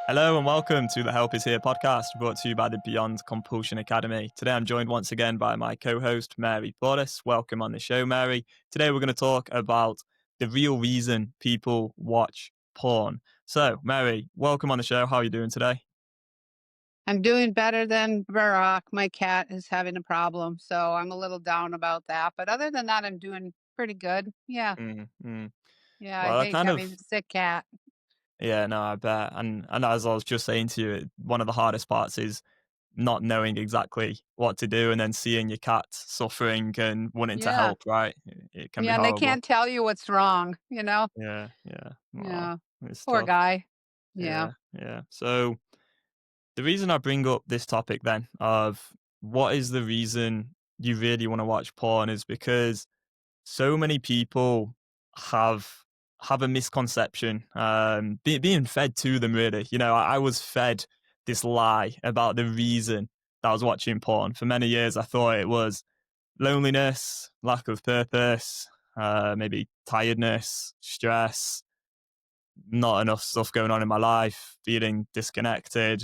Hello and welcome to the Help is Here podcast brought to you by the Beyond Compulsion Academy. Today I'm joined once again by my co-host Mary Portis. Welcome on the show, Mary. Today we're going to talk about the real reason people watch porn. So, Mary, welcome on the show. How are you doing today? I'm doing better than Barack. My cat is having a problem, so I'm a little down about that. But other than that, I'm doing pretty good. Yeah. Mm, mm. Yeah, I Well, I hate kind of, having a sick cat. yeah, no, I bet. And as I was just saying to you, one of the hardest parts is not knowing exactly what to do and then seeing your cat suffering and wanting to Yeah. help, right? It can be Yeah, and they horrible. can't tell you what's wrong? Yeah, yeah. Wow, Yeah. it's Poor tough. guy. Yeah. Yeah, yeah. So the reason I bring up this topic then of what is the reason you really want to watch porn is because so many people have have a misconception, being fed to them. Really, I was fed this lie about the reason that I was watching porn. For many years, I thought it was loneliness, lack of purpose, maybe tiredness, stress, not enough stuff going on in my life, feeling disconnected,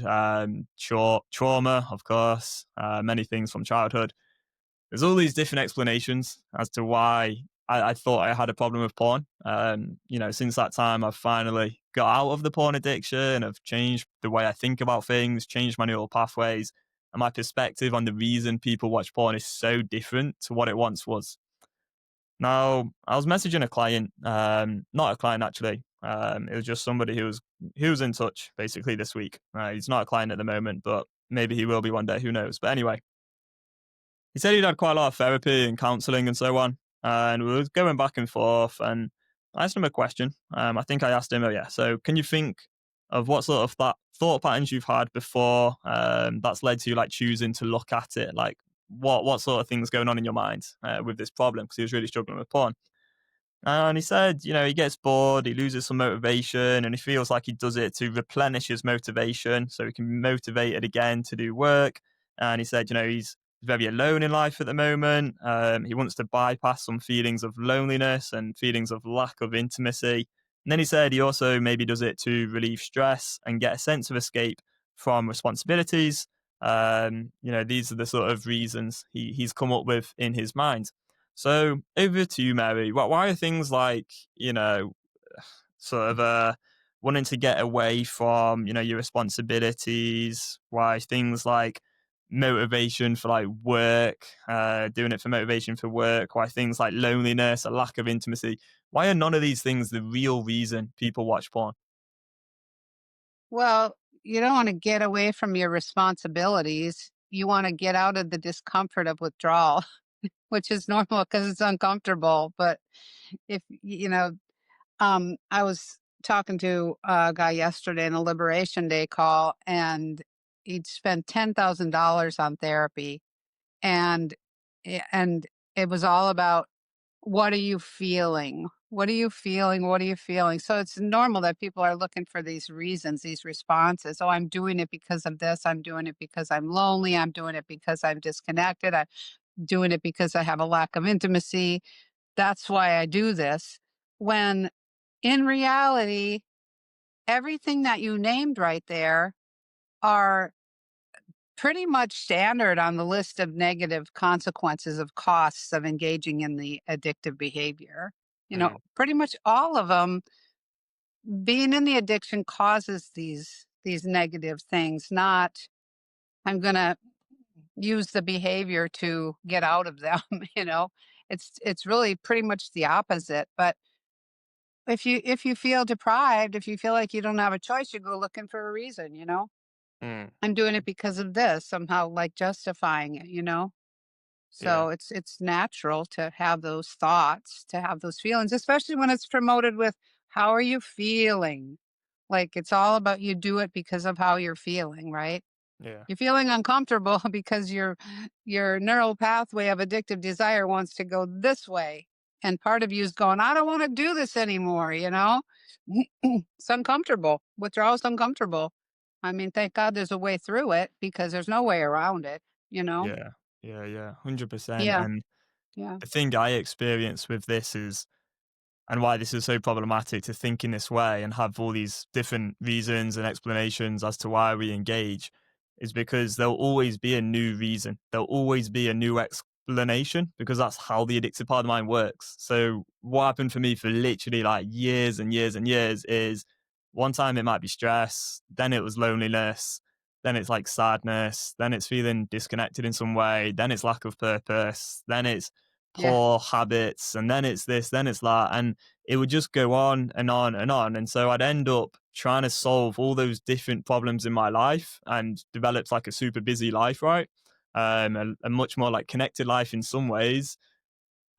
trauma, of course, many things from childhood. There's all these different explanations as to why I thought I had a problem with porn. Since that time, I've finally got out of the porn addiction. I've changed the way I think about things, changed my neural pathways, and my perspective on the reason people watch porn is so different to what it once was. Now, I was messaging a client, not a client actually. It was just somebody who was in touch basically this week. He's not a client at the moment, but maybe he will be one day. Who knows? But anyway, he said he'd had quite a lot of therapy and counselling and so on, and we were going back and forth. And I asked him a question. I think I asked him, "Oh yeah, so can you think of what sort of thought patterns you've had before that's led to you like choosing to look at it? Like what sort of things going on in your mind with this problem?" Because he was really struggling with porn. And he said, he gets bored, he loses some motivation, and he feels like he does it to replenish his motivation so he can be motivated again to do work. And he said, he's very alone in life at the moment. He wants to bypass some feelings of loneliness and feelings of lack of intimacy. And then he said he also maybe does it to relieve stress and get a sense of escape from responsibilities. These are the sort of reasons he's come up with in his mind. So over to you, Mary. Why are things like, sort of wanting to get away from, your responsibilities? Why things like motivation for like work, doing it for motivation for work? Why things like loneliness, a lack of intimacy? Why are none of these things the real reason people watch porn? Well, you don't want to get away from your responsibilities. You want to get out of the discomfort of withdrawal, which is normal because it's uncomfortable. But if I was talking to a guy yesterday in a Liberation Day call, and he'd spent $10,000 on therapy, and and it was all about what are you feeling? What are you feeling? What are you feeling? So it's normal that people are looking for these reasons, these responses. Oh, I'm doing it because of this. I'm doing it because I'm lonely. I'm doing it because I'm disconnected. I'm doing it because I have a lack of intimacy. That's why I do this. When in reality, everything that you named right there are pretty much standard on the list of negative consequences of costs of engaging in the addictive behavior. Mm, Pretty much all of them, being in the addiction causes these negative things, not I'm going to use the behavior to get out of them, you know. It's really pretty much the opposite, but if you feel deprived, if you feel like you don't have a choice, you go looking for a reason. mm, I'm doing it mm. because of this, somehow like justifying it. Yeah, So it's natural to have those thoughts, to have those feelings, especially when it's promoted with how are you feeling? Like it's all about you do it because of how you're feeling, right? yeah, You're feeling uncomfortable because your neural pathway of addictive desire wants to go this way. And part of you is going, I don't want to do this anymore? It's uncomfortable. Withdrawal's uncomfortable. I mean, thank God there's a way through it because there's no way around it? yeah, yeah, yeah, 100%. Yeah, And yeah. the thing I experience with this is and why this is so problematic to think in this way and have all these different reasons and explanations as to why we engage is because there'll always be a new reason. There'll always be a new explanation because that's how the addictive part of the mind works. So what happened for me for literally like years and years and years is one time it might be stress, then it was loneliness, then it's like sadness, then it's feeling disconnected in some way, then it's lack of purpose, then it's Yeah. poor habits, and then it's this, then it's that. And it would just go on and on and on. And so I'd end up trying to solve all those different problems in my life and developed like a super busy life, right? A much more like connected life in some ways.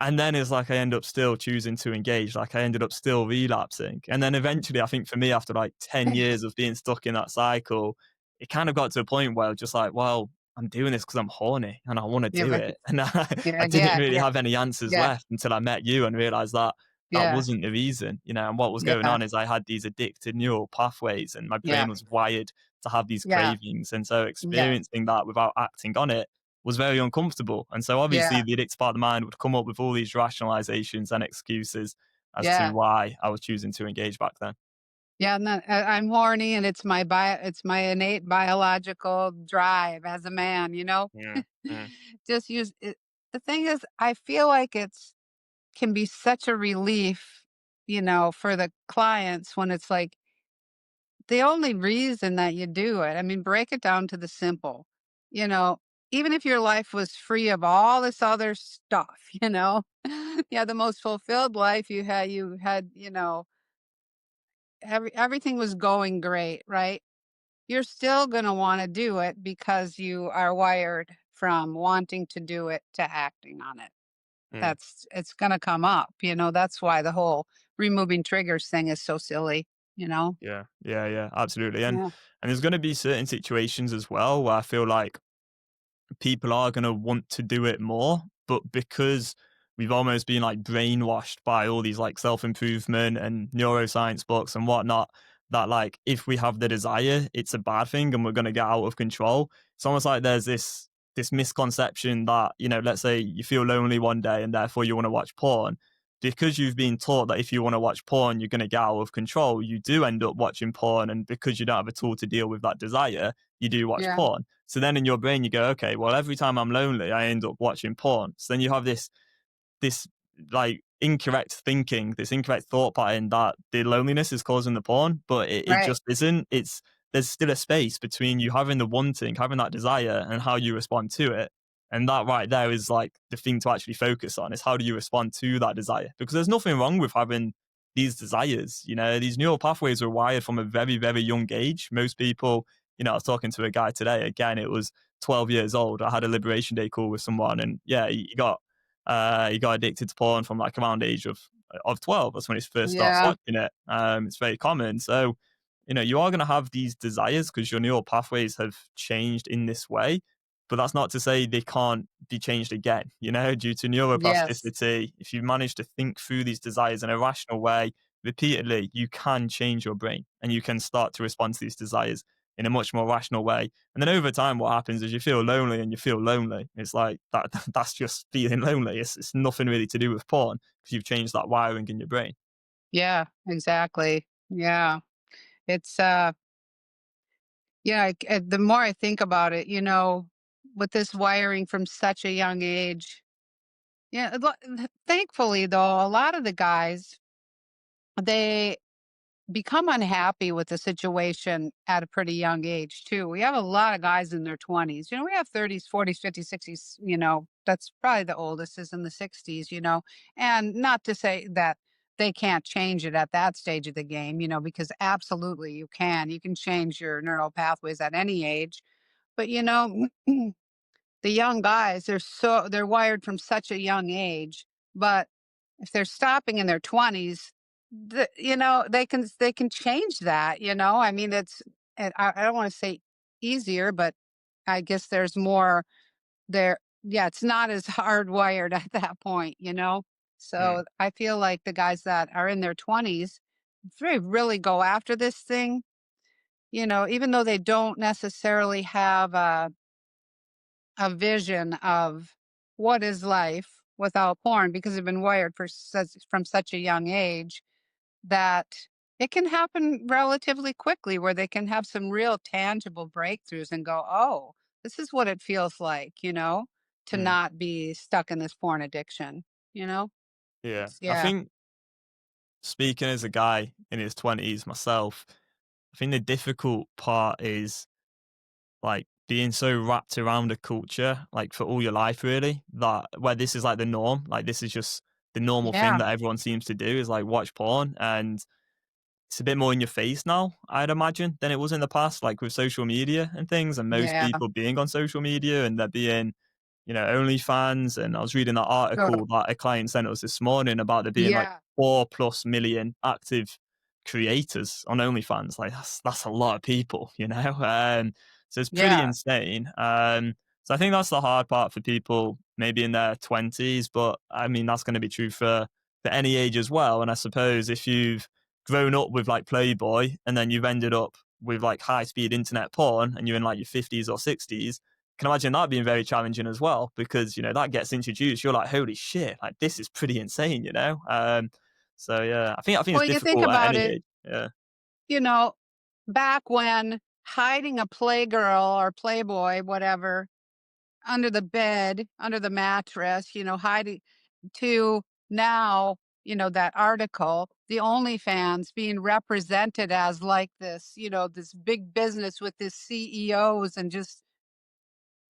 And then it's like I end up still choosing to engage, like I ended up still relapsing. And then eventually, I think for me, after like 10 years of being stuck in that cycle, it kind of got to a point where I was just like, well, I'm doing this because I'm horny and I want to Yeah, do right. it. And I Yeah, didn't yeah, really yeah, have any answers yeah, left until I met you and realized that that yeah, wasn't the reason, and what was going yeah, on is I had these addicted neural pathways and my yeah, brain was wired to have these yeah, cravings. And so yes, experiencing that without acting on it was very uncomfortable. And so obviously yeah, the addictive part of the mind would come up with all these rationalizations and excuses as to yeah, why I was choosing to engage back then. yeah, and then I'm horny, and it's my innate biological drive as a man, you know? Mm, mm, Just use it. The thing is, I feel like it's can be such a relief, for the clients when it's like the only reason that you do it. I mean, break it down to the simple, you know, even if your life was free of all this other stuff, yeah, the most fulfilled life you had, everything was going great, right? You're still going to want to do it because you are wired from wanting to do it to acting on it. mm. It's gonna come up, that's why the whole removing triggers thing is so silly, you know? Yeah, yeah, yeah, absolutely. And Yeah. and there's going to be certain situations as well where I feel like people are going to want to do it more, but because we've almost been like brainwashed by all these like self improvement and neuroscience books and whatnot, that like if we have the desire, it's a bad thing and we're going to get out of control. It's almost like there's this misconception that let's say you feel lonely one day and therefore you want to watch porn. Because you've been taught that if you want to watch porn, you're going to get out of control, you do end up watching porn. And because you don't have a tool to deal with that desire, you do watch Yeah. porn. So then in your brain, you go, okay, well, every time I'm lonely, I end up watching porn. So then you have this like incorrect thinking, this incorrect thought pattern that the loneliness is causing the porn, but it Right. just isn't. There's still a space between you having the wanting, having that desire, and how you respond to it. And that right there is like the thing to actually focus on is how do you respond to that desire? Because there's nothing wrong with having these desires. These neural pathways are wired from a very, very young age. Most people, I was talking to a guy today. Again, it was 12 years old. I had a Liberation Day call with someone, and yeah, he got addicted to porn from like around the age of 12. That's when he first starts Yeah. watching it. It's very common. So, you are going to have these desires because your neural pathways have changed in this way. But that's not to say they can't be changed again, due to Yes. neuroplasticity. If you manage to think through these desires in a rational way repeatedly, you can change your brain and you can start to respond to these desires in a much more rational way. And then over time, what happens is you feel lonely and you feel lonely. It's like that that's just feeling lonely. It's nothing really to do with porn because you've changed that wiring in your brain. Yeah, exactly. Yeah. It's, yeah, the more I think about it, with this wiring from such a young age, yeah, thankfully, though, a lot of the guys, they become unhappy with the situation at a pretty young age too. We have a lot of guys in their 20s. We have 30s, 40s, 50s, 60s, that's probably the oldest is in the 60s, And not to say that they can't change it at that stage of the game, because absolutely you can. You can change your neural pathways at any age. But the young guys, they're wired from such a young age, but if they're stopping in their 20s, they can change that, I mean, I don't want to say easier, but I guess there's more there. Yeah, it's not as hardwired at that point, Mm, so I feel like the guys that are in their 20s, if they really go after this thing, even though they don't necessarily have a vision of what is life. without porn because they've been wired from such a young age that it can happen relatively quickly where they can have some real tangible breakthroughs and go, "Oh, this is what it feels like," to Mm, not be stuck in this porn addiction, you know? yeah. It's I yeah. think speaking as a guy in his 20s myself, I think the difficult part is like being so wrapped around a culture, like for all your life, really, that where this is like the norm, like this is just the normal thing Yeah. that everyone seems to do is like watch porn. And it's a bit more in your face now, I'd imagine, than it was in the past, like with social media and things, and most Yeah. people being on social media and there being, OnlyFans. And I was reading that Ugh. article that a client sent us this morning about there being like Yeah. 4+ million active creators on OnlyFans. Like that's a lot of people, you know? So it's pretty Yeah. insane. So I think that's the hard part for people maybe in their 20s, but I mean, that's going to be true for any age as well. And I suppose if you've grown up with like Playboy and then you've ended up with like high speed internet porn and you're in like your 50s or 60s, can imagine that being very challenging as well because that gets introduced. You're like, holy shit, like this is pretty insane, you know? So yeah, I think it's Well, you think difficult at about any it, age. Yeah. you know, back when hiding a Playgirl or Playboy, whatever, under the bed, under the mattress, hiding to now, that article, the OnlyFans being represented as like this, this big business with this CEOs and just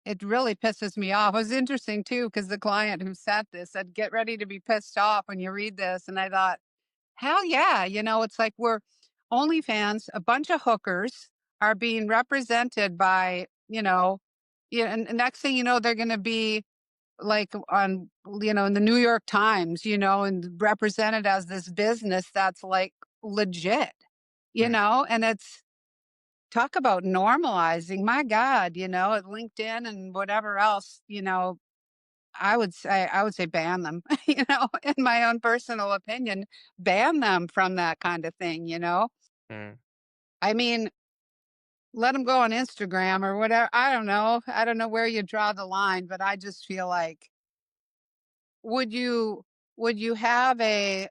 it really pisses me off. It was interesting too, because the client who sent this said, "Get ready to be pissed off when you read this." And I thought, hell yeah, it's like we're OnlyFans, a bunch of hookers are being represented by, yeah, and next thing you know, they're gonna be like on in the New York Times, and represented as this business that's like legit, Mm. and it's talk about normalizing. My God, at LinkedIn and whatever else, I would say ban them, in my own personal opinion, ban them from that kind of thing. Mm. I mean, let them go on Instagram or whatever. I don't know. I don't know where you draw the line, but I just feel like would you would you have a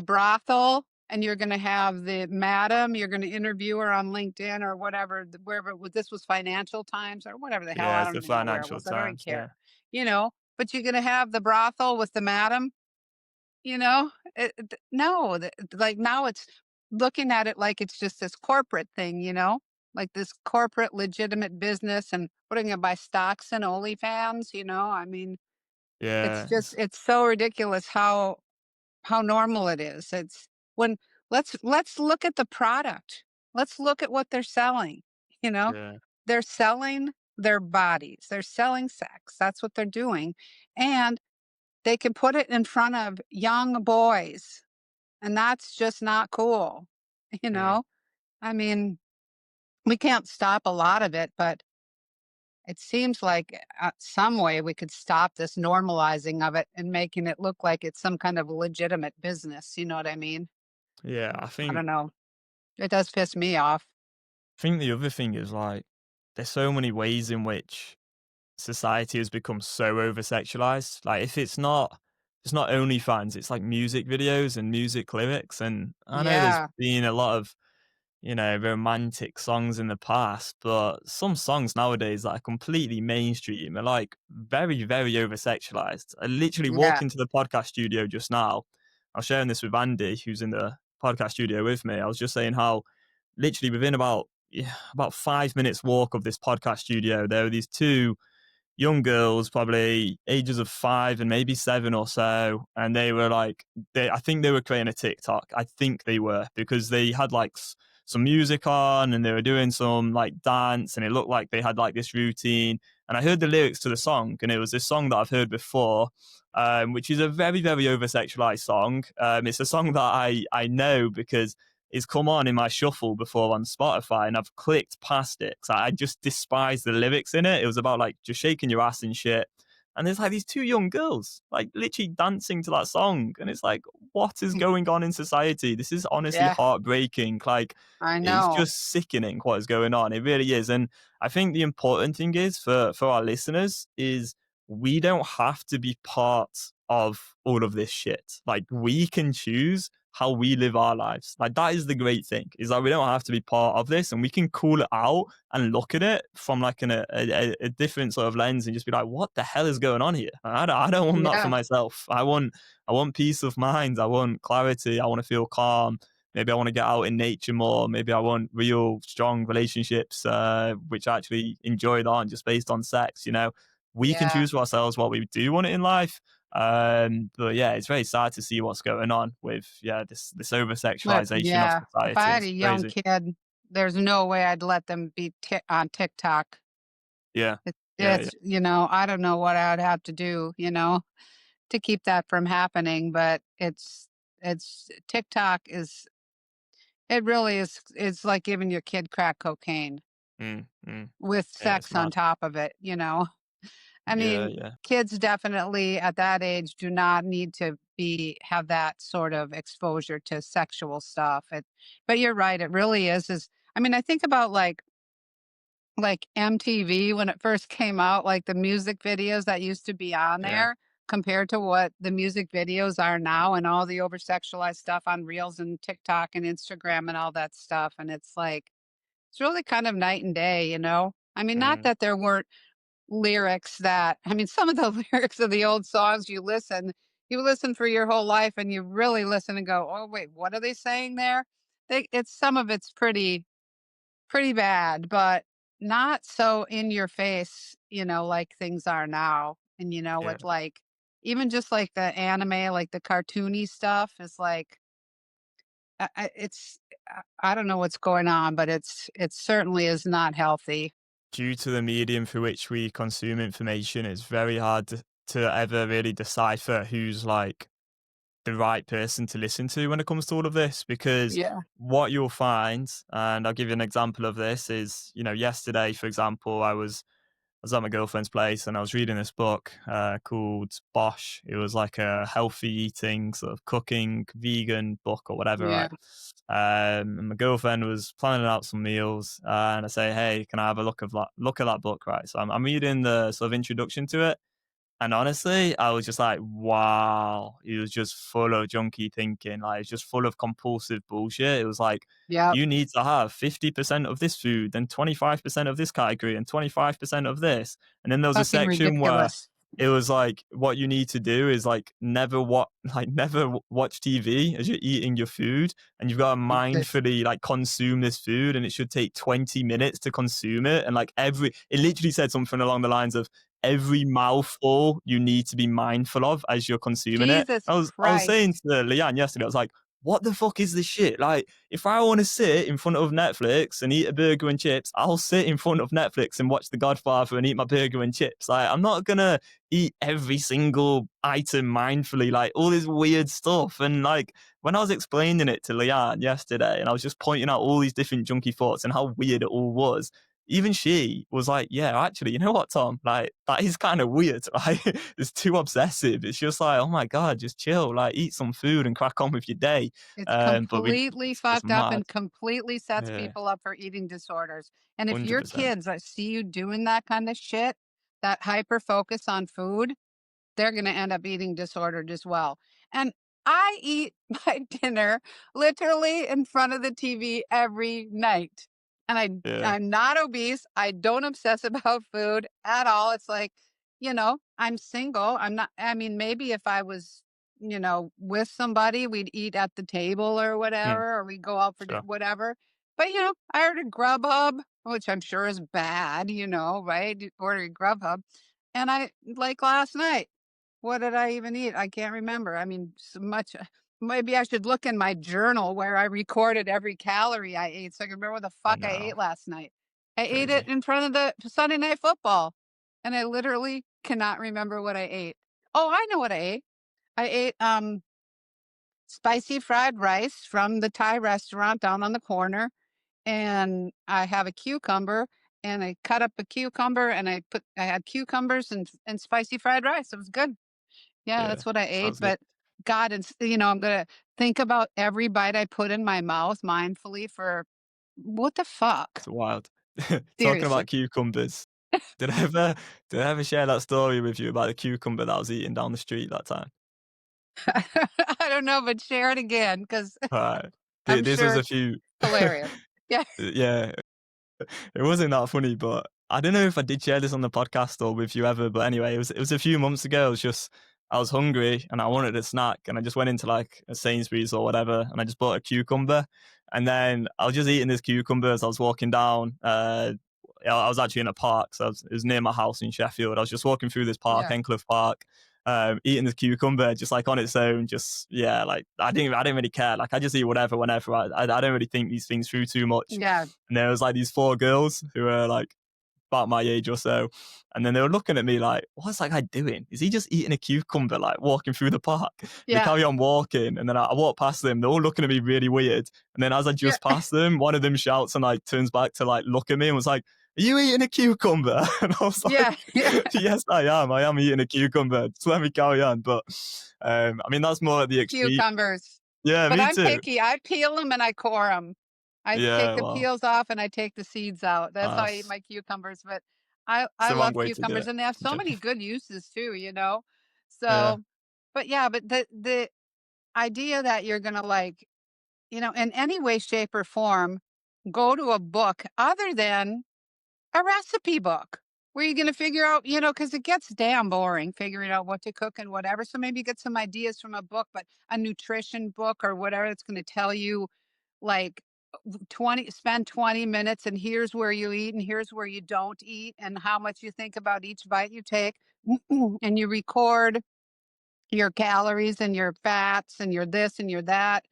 brothel and you're gonna have the madam, you're gonna interview her on LinkedIn or whatever, wherever this was Financial Times or whatever the hell, Yeah, I it's don't the even know where it Financial was. I don't even Times. care. Yeah. But you're gonna have the brothel with the madam, you know? No, like now it's looking at it like it's just this corporate thing, like this corporate legitimate business and putting it by stocks and OnlyFans, I mean, it's Yeah. just it's so ridiculous how normal it is. It's when let's look at the product. Let's look at what they're selling, you know? Yeah. They're selling their bodies. They're selling sex. That's what they're doing. And they can put it in front of young boys, and that's just not cool, you Mm. know? I mean, we can't stop a lot of it, but it seems like some way we could stop this normalizing of it and making it look like it's some kind of legitimate business. You know what I mean? Yeah. I don't know. It does piss me off. I think the other thing is like there's so many ways in which society has become so over sexualized. Like if it's not OnlyFans, it's like music videos and music lyrics. And I know there's Yeah, been a lot of, romantic songs in the past, but some songs nowadays that are completely mainstream are like very, very over sexualized. I literally yeah, walked into the podcast studio just now. I was sharing this with Andy, who's in the podcast studio with me. I was just saying how literally within about 5 minutes walk of this podcast studio, there were these two young girls, probably ages of 5 and maybe 7 or so, and they were like, I think they were creating a TikTok. I think they were because they had like some music on and they were doing some like dance, and it looked like they had like this routine. And I heard the lyrics to the song, and it was this song that I've heard before, which is a very, very over sexualized song. It's a song that I know because it's come on in my shuffle before on Spotify, and I've clicked past it because I just despise the lyrics in it. It was about like just shaking your ass and shit. And there's like these two young girls, like literally dancing to that song. And it's like, what is going on in society? This is honestly yeah, heartbreaking. Like, I it's know. just sickening what is going on. It really is. And I think the important thing is for our listeners is we don't have to be part of all of this shit. Like, we can choose how we live our lives. Like, that is the great thing, is that we don't have to be part of this, and we can call it out and look at it from like a different sort of lens and just be like, what the hell is going on here? I don't want that for Yeah. myself. I want peace of mind. I want clarity. I want to feel calm. Maybe I want to get out in nature more. Maybe I want real strong relationships, which actually enjoy that aren't just based on sex. We can Yeah. choose for ourselves what we do want it in life. But yeah, it's very sad to see what's going on with this over But sexualization of yeah, if I society. had a It's young crazy. kid, there's no way I'd let them be on TikTok. Yeah, yeah, yeah. It's I don't know what I'd have to do, to keep that from happening, but it's TikTok is it really is it's like giving your kid crack cocaine Mm. with Yeah, it's sex on mad. top of it. I Yeah, mean, yeah. kids definitely at that age do not need to have that sort of exposure to sexual stuff. But you're right, it really is I mean, I think about like MTV when it first came out, like the music videos that used to be on Yeah. there compared to what the music videos are now and all the over sexualized stuff on Reels and TikTok and Instagram and all that stuff. And it's like, it's really kind of night and day. I mean, not Mm, that there weren't lyrics I mean, some of the lyrics of the old songs you listen for your whole life and you really listen and go, oh, wait, what are they saying there? Some of it's pretty bad, but not so in your face, like things are now. And, yeah. with like, even just like the anime, like the cartoony stuff is like, I don't know what's going on, but it certainly is not healthy. Due to the medium through which we consume information, it's very hard to ever really decipher who's like the right person to listen to when it comes to all of this, because Yeah. what you'll find, and I'll give you an example of this, is, yesterday, for example, I was at my girlfriend's place and I was reading this book called Bosch. It was like a healthy eating, sort of cooking, vegan book or whatever, Yeah. right? And my girlfriend was planning out some meals, and I say, "Hey, can I have a look at that book?" Right. So I'm reading the sort of introduction to it, and honestly, I was just like, wow, he was just full of junky thinking. Like, it's just full of compulsive bullshit. It was like, Yep. you need to have 50% of this food, then 25% of this category, and 25% of this. And then there was a Fucking section where ridiculous. it was like, what you need to do is like never watch TV as you're eating your food, and you've got to Jesus. mindfully like consume this food, and it should take 20 minutes to consume it. And like it literally said something along the lines of, every mouthful you need to be mindful of as you're consuming it. Jesus I was saying Christ. to Leanne yesterday, I was like, what the fuck is this shit? Like, if I want to sit in front of Netflix and eat a burger and chips, I'll sit in front of Netflix and watch The Godfather and eat my burger and chips. Like, I'm not gonna eat every single item mindfully, like all this weird stuff. And like, when I was explaining it to Leanne yesterday and I was just pointing out all these different junky thoughts and how weird it all was, even she was like, "Yeah, actually, you know what, Tom? Like, that is kind of weird. Like, it's too obsessive. It's just like, oh my god, just chill. Like, eat some food and crack on with your day." It's But we, completely it's just fucked up mad. and completely sets Yeah, people up for eating disorders. And if your 100%. kids see you doing that kind of shit, that hyper focus on food, they're gonna end up eating disordered as well. And I eat my dinner literally in front of the TV every night. And Yeah. I'm not obese. I don't obsess about food at all. It's like, I'm single. I'm not I mean, maybe if I was, with somebody, we'd eat at the table or Mm, whatever, or we'd go out for sure. whatever. But I ordered Grubhub, which I'm sure is bad, right? Ordering Grubhub. And I like last night. What did I even eat? I can't remember. I mean, so much. Maybe I should look in my journal where I recorded every calorie I ate so I can remember what the I fuck I know. ate last night. I ate it Crazy. in front of the Sunday Night Football, and I literally cannot remember what I ate. Oh, I know what I ate. I ate spicy fried rice from the Thai restaurant down on the corner, and I have a cucumber, and I cut up a cucumber, and I had cucumbers and spicy fried rice. It was good. Yeah, Yeah, that's what I ate, sounds good. but God, I'm gonna think about every bite I put in my mouth mindfully for what the fuck? It's wild. Talking Seriously. about cucumbers. Did I ever did I ever share that story with you about the cucumber that I was eating down the street that time? I don't know, but share it again because Alright. I'm This sure was a it's few hilarious. Yeah. yeah. It wasn't that funny, but I don't know if I did share this on the podcast or with you ever. But anyway, it was a few months ago. I was hungry and I wanted a snack, and I just went into like a Sainsbury's or whatever, and I just bought a cucumber, and then I was just eating this cucumber as I was walking down. I was actually in a park, so it was near my house in Sheffield. I was just walking through this park, Yeah. Encliffe Park, eating this cucumber just like on its own. Just yeah, like I didn't really care. Like I just eat whatever whenever. I don't really think these things through too much. Yeah. And there was like these four girls who were like about my age or so. And then they were looking at me like, what's that guy doing? Is he just eating a cucumber, like walking through the park? They Yeah. carry on walking. And then I walk past them. They're all looking at me really weird. And then as I Yeah. just pass them, one of them shouts and like turns back to like look at me and was like, are you eating a cucumber? And I was like, Yeah. Yeah. yes, I am. I am eating a cucumber. Just let me carry on. But I mean, that's more at the extreme. Cucumbers. Yeah, But me I'm too. picky. I peel them and I core them. I take Yeah, the well, peels off and I take the seeds out. That's how I eat that's my cucumbers, but it's I the wrong love way to do cucumbers, it. and they have I'm so many joking. good uses too, you know? Yeah, So but yeah, but the idea that you're gonna, like, in any way, shape, or form, go to a book other than a recipe book where you're gonna figure out, because it gets damn boring figuring out what to cook and whatever. So maybe get some ideas from a book, but a nutrition book or whatever that's gonna tell you, like, 20 minutes and here's where you eat and here's where you don't eat and how much you think about each bite you take. And you record your calories and your fats and your this and your that.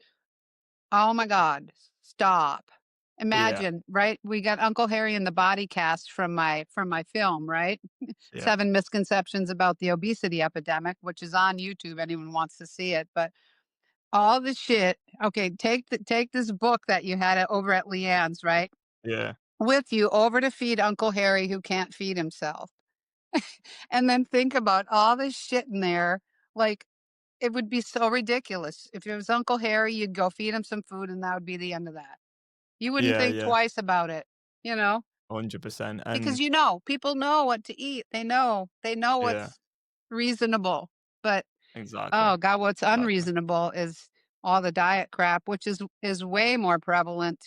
Oh my God, stop. yeah, Imagine, right? We got Uncle Harry in the body cast from my film, right? yeah, 7 misconceptions about the obesity epidemic, which is on YouTube. Anyone wants to see it, but all the shit. Okay, take this book that you had over at Leanne's, right? yeah. With you over to feed Uncle Harry who can't feed himself. And then think about all this shit in there. Like, it would be so ridiculous. If it was Uncle Harry, you'd go feed him some food and that would be the end of that. You wouldn't Yeah, think yeah, twice about it, you know? 100%. Because And people know what to eat. They know yeah, what's reasonable. But exactly, oh god, what's exactly. unreasonable is all the diet crap, which is way more prevalent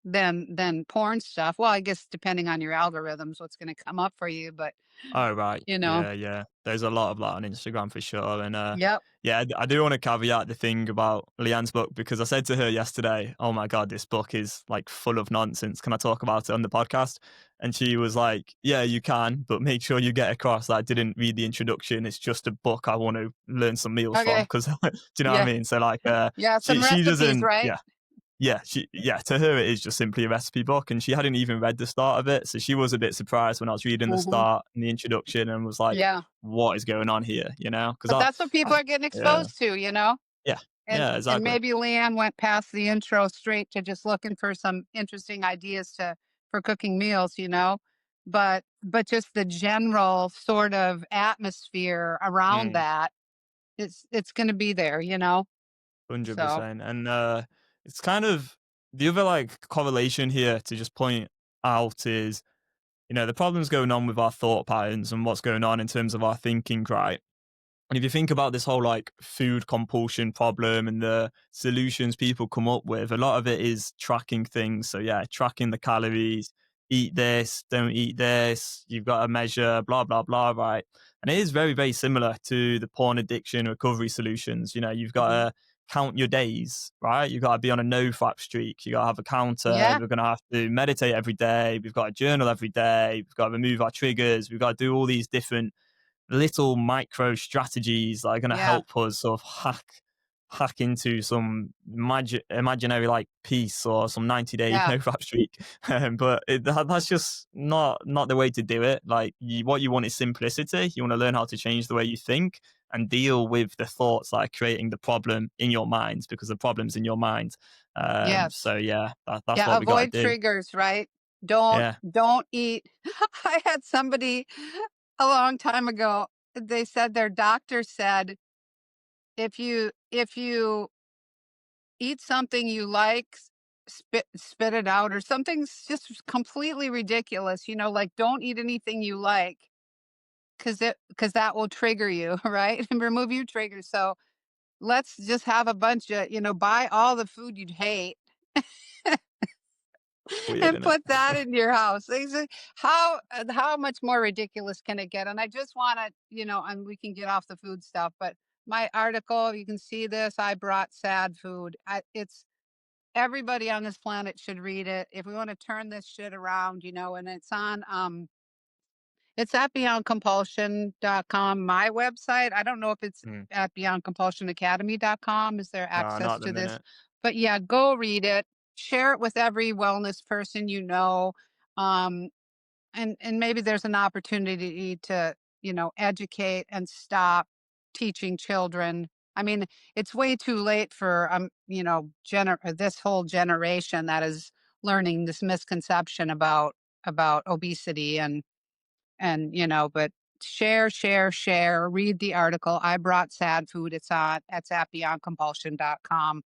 than porn stuff. Well, I guess depending on your algorithms, what's gonna come up for you, but, Oh, right. you know. Yeah, yeah. There's a lot of that on Instagram for sure. And Yep. yeah, I do want to caveat the thing about Leanne's book because I said to her yesterday, "Oh my god, this book is like full of nonsense. Can I talk about it on the podcast?" And she was like, "Yeah, you can, but make sure you get across that I didn't read the introduction. It's just a book I want to learn some meals from." Okay. Because do you know what I Yeah. mean? So like, Yeah, some she recipes, doesn't. right? Yeah, yeah, to her it is just simply a recipe book, and she hadn't even read the start of it, so she was a bit surprised when I was reading the Mhm. start and the introduction, and was like, Yeah. "What is going on here?" You know? Because But that's what I, people are getting yeah, exposed to, you know? yeah, And yeah, and exactly, maybe Leanne went past the intro straight to just looking for some interesting ideas for cooking meals, you know? But just the general sort of atmosphere around mm, that, it's gonna be there, you know? So 100%, and it's kind of the other like correlation here to just point out is the problems going on with our thought patterns and what's going on in terms of our thinking, right? And if you think about this whole like food compulsion problem and the solutions people come up with, a lot of it is tracking things. So yeah, tracking the calories, eat this, don't eat this, you've got to measure, blah, blah, blah, right? And it is very, very similar to the porn addiction recovery solutions. You've got mhm. to count your days, right? You've got to be on a no fap streak. You got to have a counter. Yeah, We're going to have to meditate every day. We've got to journal every day. We've got to remove our triggers. We've got to do all these different little micro strategies that are going to yeah, help us sort of hack into some imaginary like peace or some 90-day yeah, no rap streak. But that's just not the way to do it. Like what you want is simplicity. You want to learn how to change the way you think and deal with the thoughts that are creating the problem in your mind because the problem's in your mind. yes. So yeah, that's Yeah, what we got to avoid do. triggers, right? Don't Yeah. don't eat. I had somebody a long time ago, they said their doctor said, if you eat something you like spit it out or something's just completely ridiculous, like don't eat anything you like because that will trigger you, right? And remove your triggers. So let's just have a bunch of, buy all the food you'd hate Weird, and innit? put that in your house. How much more ridiculous can it get? And I just want to, and we can get off the food stuff, but my article, you can see this. I brought sad food. It's everybody on this planet should read it if we want to turn this shit around, and it's at beyondcompulsion.com, my website. I don't know if it's Mm. at beyondcompulsionacademy.com. Is there Nah, not access at the to this? minute. But yeah, go read it. Share it with every wellness person you know. Um, and maybe there's an opportunity to, educate and stop teaching children. I mean, it's way too late for this whole generation that is learning this misconception about obesity but share, read the article. I brought sad food. It's at beyondcompulsion.com.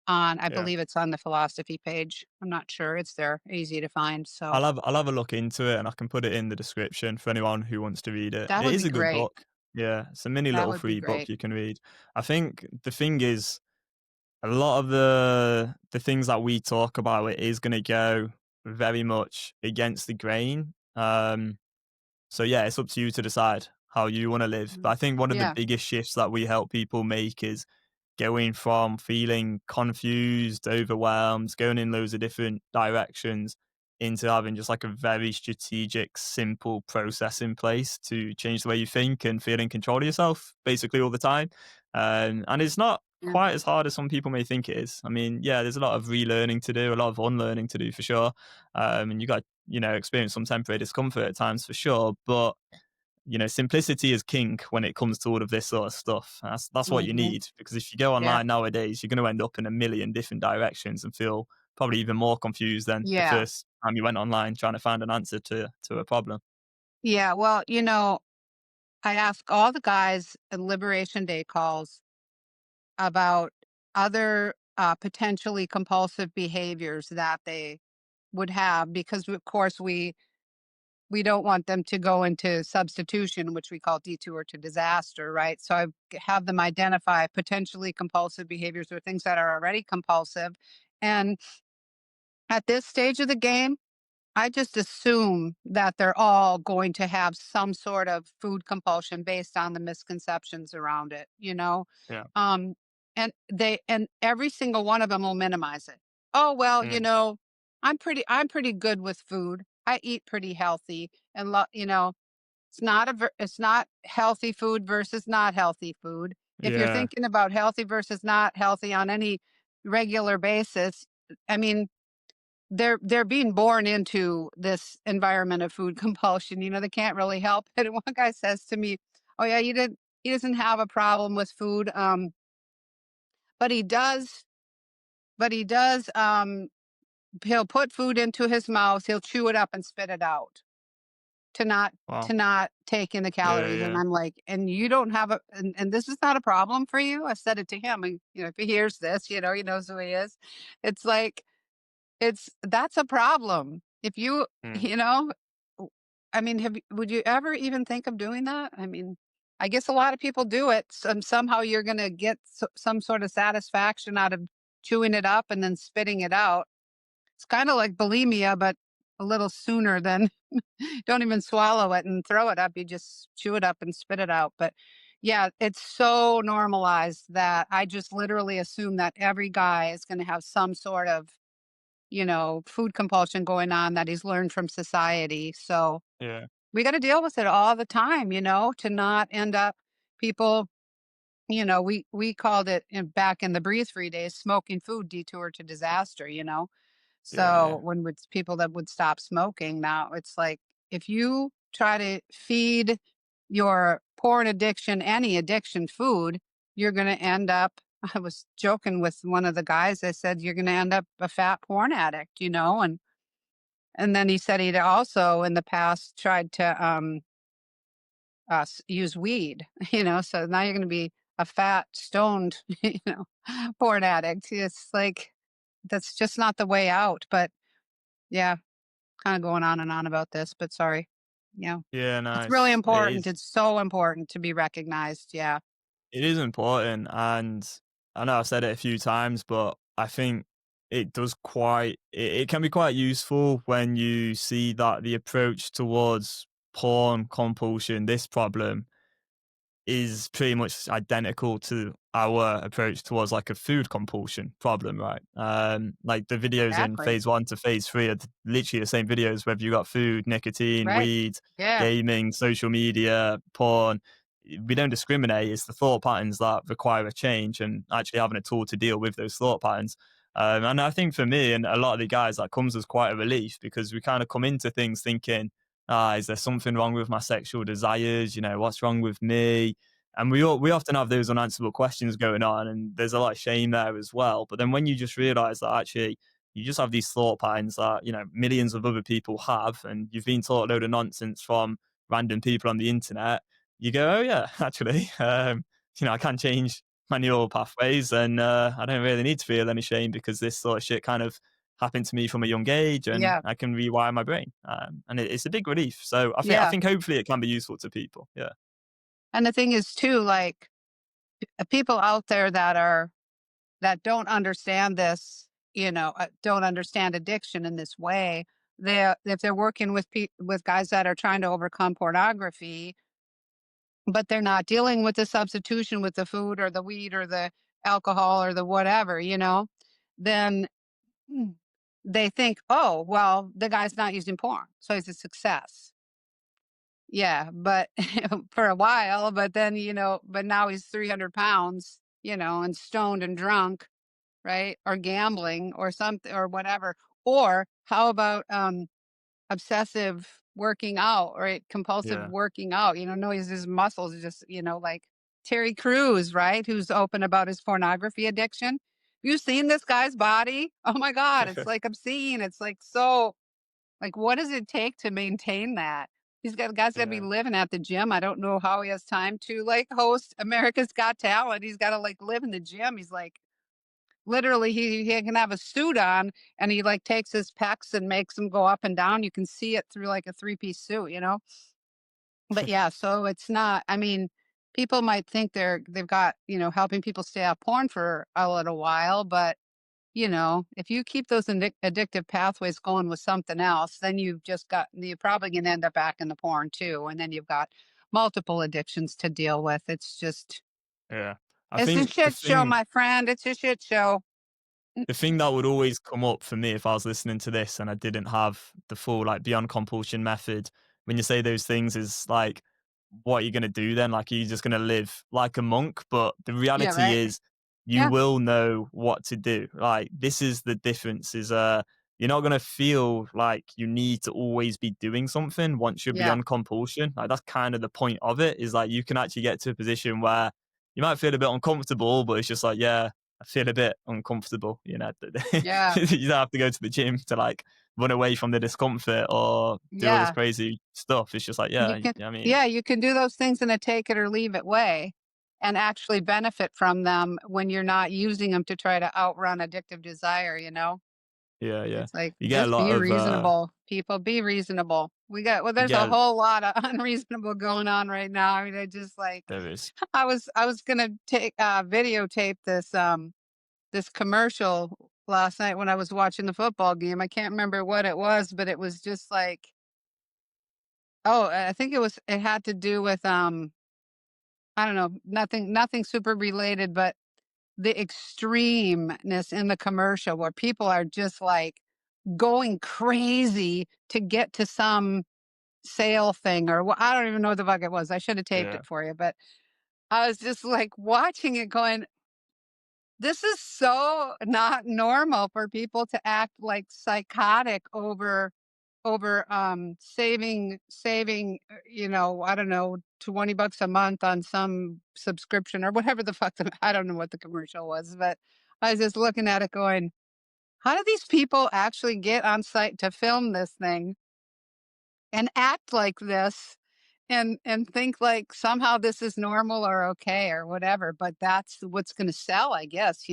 I Yeah. believe it's on the philosophy page. I'm not sure. It's there, easy to find. So I'll have a look into it, and I can put it in the description for anyone who wants to read it. that It would is be a good great. book. Yeah, it's a mini That little would be free book great. you can read. I think the thing is, a lot of the things that we talk about, it is gonna go very much against the grain. So yeah, it's up to you to decide how you wanna live. But Mhm. I think one of the Yeah. biggest shifts that we help people make is going from feeling confused, overwhelmed, going in loads of different directions into having just like a very strategic, simple process in place to change the way you think and feel in control of yourself basically all the time. And it's not Yeah. quite as hard as some people may think it is. I mean, yeah, there's a lot of relearning to do, a lot of unlearning to do for sure. And you got, experience some temporary discomfort at times for sure. But simplicity is king when it comes to all of this sort of stuff. That's what you Mhm. need because if you go Yeah. online nowadays, you're going to end up in a million different directions and feel probably even more confused than the Yeah. first time you went online trying to find an answer to a problem. Yeah. Well, I ask all the guys in Liberation Day calls about other potentially compulsive behaviors that they would have because, of course, we don't want them to go into substitution, which we call detour to disaster, right? So have them identify potentially compulsive behaviors or things that are already compulsive. And at this stage of the game, I just assume that they're all going to have some sort of food compulsion based on the misconceptions around it, you know? Yeah. Um, and every single one of them will minimize it. Oh, well, Mm. I'm pretty good with food. I eat pretty healthy and it's not healthy food versus not healthy food. If you're Yeah. thinking about healthy versus not healthy on any regular basis, I mean, they're being born into this environment of food compulsion. They can't really help it. And one guy says to me, "Oh yeah, he doesn't have a problem with food, but he does, he'll put food into his mouth, he'll chew it up and spit it out to not Wow. to not take in the Yeah. calories." And Yeah. I'm like, "And you don't have and this is not a problem for you?" I said it to him, and if he hears this, he knows who he is. It's like that's a problem. If you Mm. you know, w I mean, would you ever even think of doing that? I mean, I guess a lot of people do it. Somehow you're gonna get some sort of satisfaction out of chewing it up and then spitting it out. It's kinda like bulimia, but a little sooner than don't even swallow it and throw it up, you just chew it up and spit it out. But, yeah, it's so normalized that I just literally assume that every guy is gonna have some sort of food compulsion going on that he's learned from society. So Yeah. we got to deal with it all the time, to not end up people, we called it back in the breathe free days, smoking food detour to disaster. Yeah. So Yeah. when with people that would stop smoking, now it's like if you try to feed your porn addiction, any addiction food, you're going to end up. I was joking with one of the guys. I said, "You're going to end up a fat porn addict," and then he said he'd also in the past tried to use weed, so now you're going to be a fat, stoned, porn addict. It's like that's just not the way out. But yeah, kind of going on and on about this, but sorry. Yeah. Yeah, It's really nice. It important. is. It's so important to be recognized. Yeah. It is important, and I know I've said it a few times, but I think it can be quite useful when you see that the approach towards porn compulsion, this problem, is pretty much identical to our approach towards like a food compulsion problem, right? Like the videos in Exactly. phase one to phase three are literally the same videos, whether you got food, nicotine, Right. weed, Yeah. gaming, social media, porn. We don't discriminate. It's the thought patterns that require a change and actually having a tool to deal with those thought patterns. And I think for me and a lot of the guys, that comes as quite a relief because we kind of come into things thinking, is there something wrong with my sexual desires? You know, what's wrong with me? And we often have those unanswerable questions going on, and there's a lot of shame there as well. But then when you just realize that actually you just have these thought patterns that millions of other people have, and you've been taught a load of nonsense from random people on the internet, you go, oh yeah, actually, I can change my neural pathways, and I don't really need to feel any shame because this sort of shit kind of happened to me from a young age, and Yeah. I can rewire my brain, and it's a big relief. So I Yeah. think hopefully it can be useful to people. Yeah, And the thing is too, like people out there that don't understand this, don't understand addiction in this way. If they're working with with guys that are trying to overcome pornography, but they're not dealing with the substitution with the food or the weed or the alcohol or the whatever, then mm, they think, oh, well, the guy's not using porn, so he's a success. Yeah, but for a while, but then, but now he's 300 pounds, and stoned and drunk, right? Or gambling or something or whatever. Or how about obsessive working out, right? Compulsive yeah. working out, knows his muscles just, like Terry Crews, right? Who's open about his pornography addiction. You seen this guy's body? Oh my God, it's like obscene. It's like so like, what does it take to maintain that? Guy's gotta be Yeah. living at the gym. I don't know how he has time to, like, host America's Got Talent. He's gotta, like, live in the gym. He's, like literally, he can have a suit on, and he, like, takes his pecs and makes them go up and down. You can see it through, like, a three-piece suit, you know? But, yeah, so it's not I mean, people might think they've got, helping people stay off porn for a little while, but if you keep those addictive pathways going with something else, then you're probably going to end up back in the porn too. And then you've got multiple addictions to deal with. Yeah. I It's a think shit show, my friend. It's a shit show. the thing that would always come up for me if I was listening to this and I didn't have the full like beyond compulsion method, when you say those things is like, what are you gonna do then? Like, are you just gonna live like a monk? But the Yeah, reality right. is you Yeah, will know what to do. Like this is the difference is you're not gonna feel like you need to always be doing something once you're yeah, beyond compulsion. Like that's kind of the point of it, is like you can actually get to a position where you might feel a bit uncomfortable, but it's just like, yeah, I feel a bit uncomfortable, yeah, you don't have to go to the gym to like run away from the discomfort or do all this yeah. crazy stuff. It's just like, You yeah, can, I mean, yeah, you can do those things in a take it or leave it way and actually benefit from them when you're not using them to try to outrun addictive desire, yeah, yeah. It's like, You get a just lot be of reasonable, people, be reasonable. you There's a get whole lot of unreasonable going on right now. I mean, I just like there is. I was gonna videotape this commercial last night when I was watching the football game. I can't remember what it was, but it was just like, oh, I think it had to do with I don't know, nothing super related, but the extremeness in the commercial where people are just like going crazy to get to some sale thing or I don't even know what the fuck it was. I should have taped Yeah, it for you, but I was just like watching it going, this is so not normal for people to act like psychotic over saving I don't know, $20 a month on some subscription or whatever the fuck I don't know what the commercial was, but I was just looking at it going, how do these people actually get on site to film this thing and act like this and think like somehow this is normal or okay or whatever, but that's what's going to sell, I guess,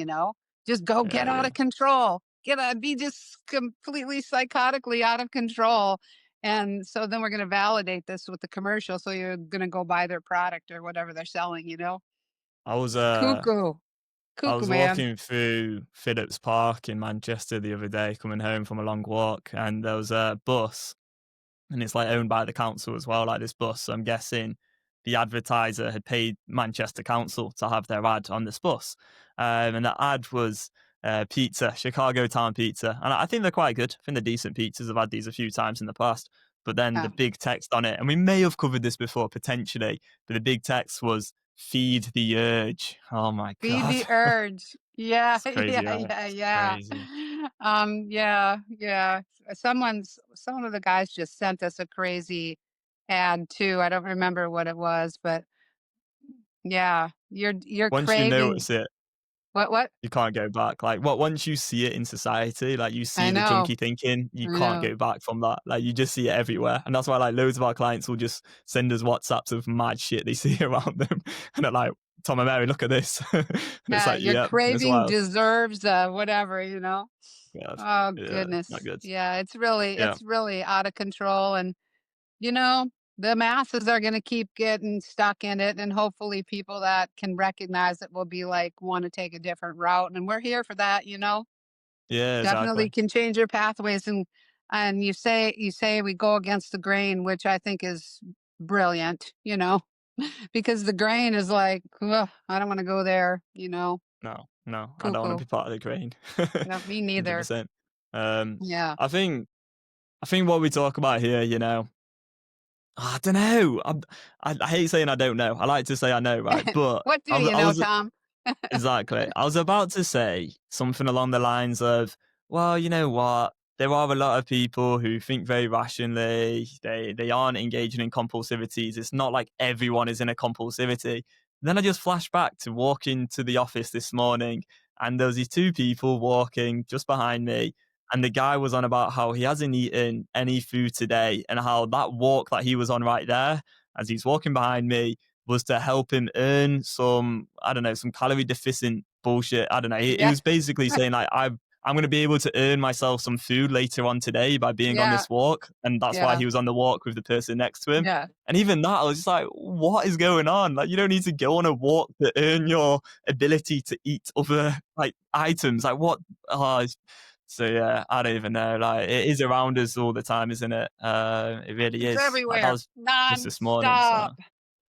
just go yeah, get out yeah. of control. gonna be just completely psychotically out of control. And so then we're gonna validate this with the commercial. So you're gonna go buy their product or whatever they're selling, you know? I was Cuckoo. I Cuckoo, was man. walking through Phillips Park in Manchester the other day, coming home from a long walk, and there was a bus, and it's like owned by the council as well, like this bus. So I'm guessing the advertiser had paid Manchester Council to have their ad on this bus, and the ad was pizza, Chicago Town pizza, and I think they're quite good. I think they're decent pizzas. I've had these a few times in the past, but then the Yeah. big text on it, and we may have covered this before potentially, but the big text was "Feed the urge." Oh my Feed god, the urge. Yeah, it's crazy, yeah, right? yeah, It's yeah. crazy. Yeah, yeah. Some of the guys just sent us a crazy ad too. I don't remember what it was, but yeah, you're Once you craving notice it, what? you can't go back. Like, what once you see it in society, like you I see the know. junkie thinking, you I can't know. go back from that. Like, you just see it everywhere, and that's why like loads of our clients will just send us WhatsApps of mad shit they see around them, and they're like, "Tom and Mary, look at this," and it's Yeah, like, your "Yep, it's craving wild." deserves whatever, you know? God, Oh yeah, not goodness. good. Yeah, Yeah, it's really out of control. And you know, the masses are gonna keep getting stuck in it, and hopefully people that can recognize it will be like, wanna take a different route, and we're here for that, you know? yeah, Definitely exactly. can change your pathways. And you say we go against the grain, which I think is brilliant, you know? Because the grain is like, "Ugh, I don't wanna go there," you know? No, no, I don't want Cuckoo. to be part of the grain. No, me neither. 100%. Um, Yeah. I think I think what we talk about here, I don't know. I hate saying I don't know. I like to say I know, right? But What do I was, you I know, was Tom? exactly. I was about to say something along the lines of, well, you know what? There are a lot of people who think very rationally. They aren't engaging in compulsivities. It's not like everyone is in a compulsivity. Then I just flash back to walking to the office this morning, and there was these two people walking just behind me, and the guy was on about how he hasn't eaten any food today, and how that walk that he was on right there, as he's walking behind me, was to help him earn some, I don't know, some calorie deficient bullshit. I don't know. He Yeah. was basically saying like, I'm going to be able to earn myself some food later on today by being on Yeah. this walk, and that's why Yeah. he was on the walk with the person next to him. Yeah. And even that, I was just like, what is going on? Like, you don't need to go on a walk to earn your ability to eat other like items. Like, what? Oh, so yeah, I don't even know. Like, it is around us all the time, isn't it? It really It's is. Like, that everywhere. was just this morning. Nonstop. So.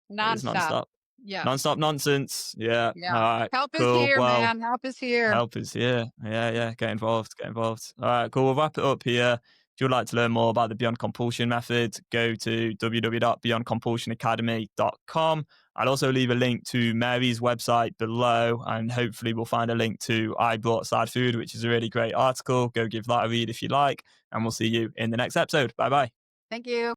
It is Nonstop. nonstop. Yeah. Nonstop nonsense. Yeah. All Yeah. right. Help is Cool. here, Well, man. Help is here. help is here. Yeah. Yeah. Get involved. Get involved. All right. Cool. We'll wrap it up here. If you'd like to learn more about the Beyond Compulsion method, go to www.beyondcompulsionacademy.com. I'll also leave a link to Mary's website below, and hopefully we'll find a link to I Brought Sad Food, which is a really great article. Go give that a read if you like, and we'll see you in the next episode. Bye bye. Thank you.